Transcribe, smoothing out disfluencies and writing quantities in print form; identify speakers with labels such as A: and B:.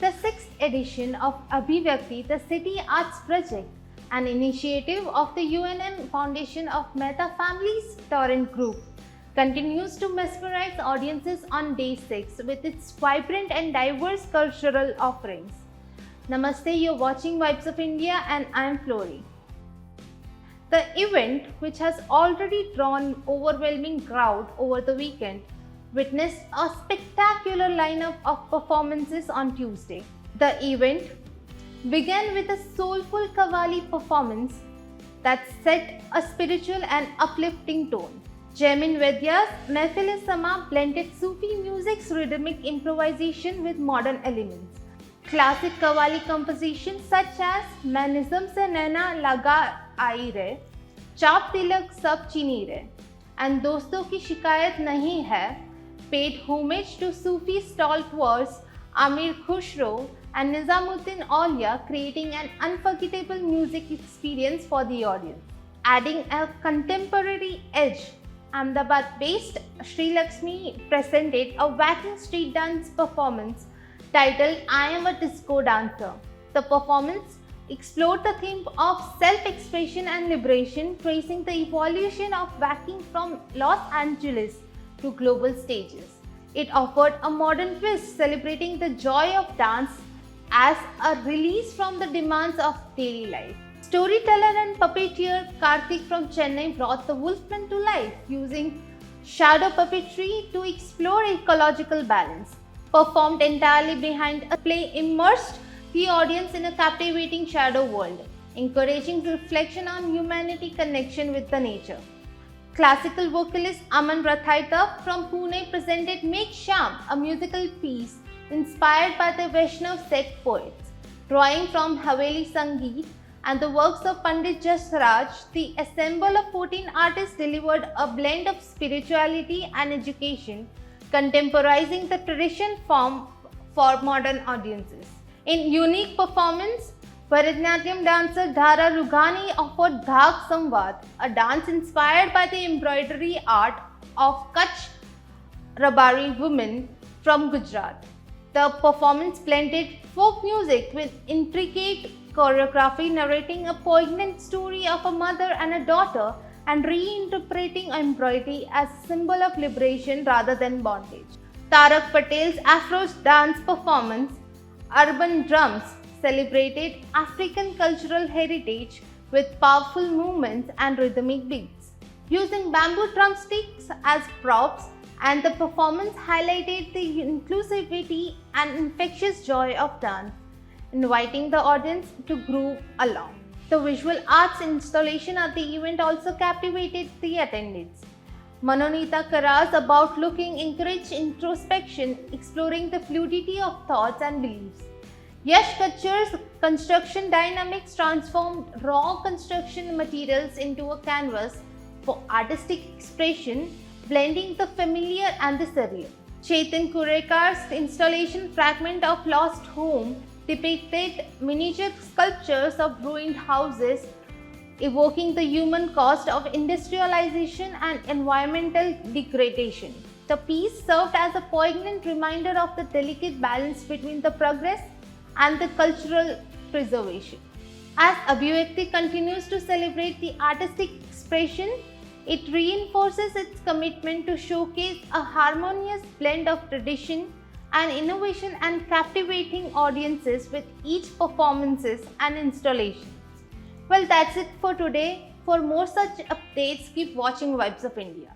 A: the 6th edition of Abhivyakti, the City Arts Project, an initiative of the UNM Foundation of Mehta Families Torrent Group, continues to mesmerize audiences on day 6 with its vibrant and diverse cultural offerings. Namaste, you're watching Vibes of India and I'm Flory. The event, which has already drawn overwhelming crowd over the weekend, witnessed a spectacular lineup of performances on Tuesday. The event began with a soulful Qawwali performance that set a spiritual and uplifting tone. Jaimin Vaidya's Mehfil-e-Sama blended Sufi music's rhythmic improvisation with modern elements. Classic Qawwali compositions such as Main Nizam se Naina Laga Aayi Re, Chaap Tilak Sab Chini Re, and Doston Ki Shikayat Nahi Hai paid homage to Sufi stalwarts Amir Khusro and Nizamuddin Aulia, creating an unforgettable music experience for the audience. Adding a contemporary edge, Ahmedabad-based Sri Lakshmi presented a whacking street dance performance titled I Am a Disco Dancer. The performance explored the theme of self-expression and liberation, tracing the evolution of whacking from Los Angeles to global stages. It offered a modern twist, celebrating the joy of dance as a release from the demands of daily life. Storyteller and puppeteer Karthik from Chennai brought the Wolfman to life, using shadow puppetry to explore ecological balance. Performed entirely behind a play, immersed the audience in a captivating shadow world, encouraging reflection on humanity connection with the nature. Classical vocalist Aman Rathaika from Pune presented Make Sham, a musical piece inspired by the Vaishnav sect poets. Drawing from Haveli Sangeet and the works of Pandit Jasraj, the ensemble of 14 artists delivered a blend of spirituality and education, contemporizing the tradition form for modern audiences. In unique performance, Bharatanatyam dancer Dhara Rughani offered Dhak Samvad, a dance inspired by the embroidery art of Kutch Rabari women from Gujarat. The performance blended folk music with intricate choreography, narrating a poignant story of a mother and a daughter and reinterpreting embroidery as a symbol of liberation rather than bondage. Tarak Patel's Afro dance performance, Urban Drums, celebrated African cultural heritage with powerful movements and rhythmic beats. Using bamboo drumsticks as props, and the performance highlighted the inclusivity and infectious joy of dance, inviting the audience to groove along. The visual arts installation at the event also captivated the attendees. Manonita Kara's About Looking encouraged introspection, exploring the fluidity of thoughts and beliefs. Yash Kachar's Construction Dynamics transformed raw construction materials into a canvas for artistic expression, blending the familiar and the surreal. Chetan Kurekar's installation Fragment of Lost Home depicted miniature sculptures of ruined houses, evoking the human cost of industrialization and environmental degradation. The piece served as a poignant reminder of the delicate balance between the progress and the cultural preservation. As Abhivyakti continues to celebrate the artistic expression, it reinforces its commitment to showcase a harmonious blend of tradition and innovation and captivating audiences with each performances and installations. Well, that's it for today. For more such updates, keep watching Vibes of India.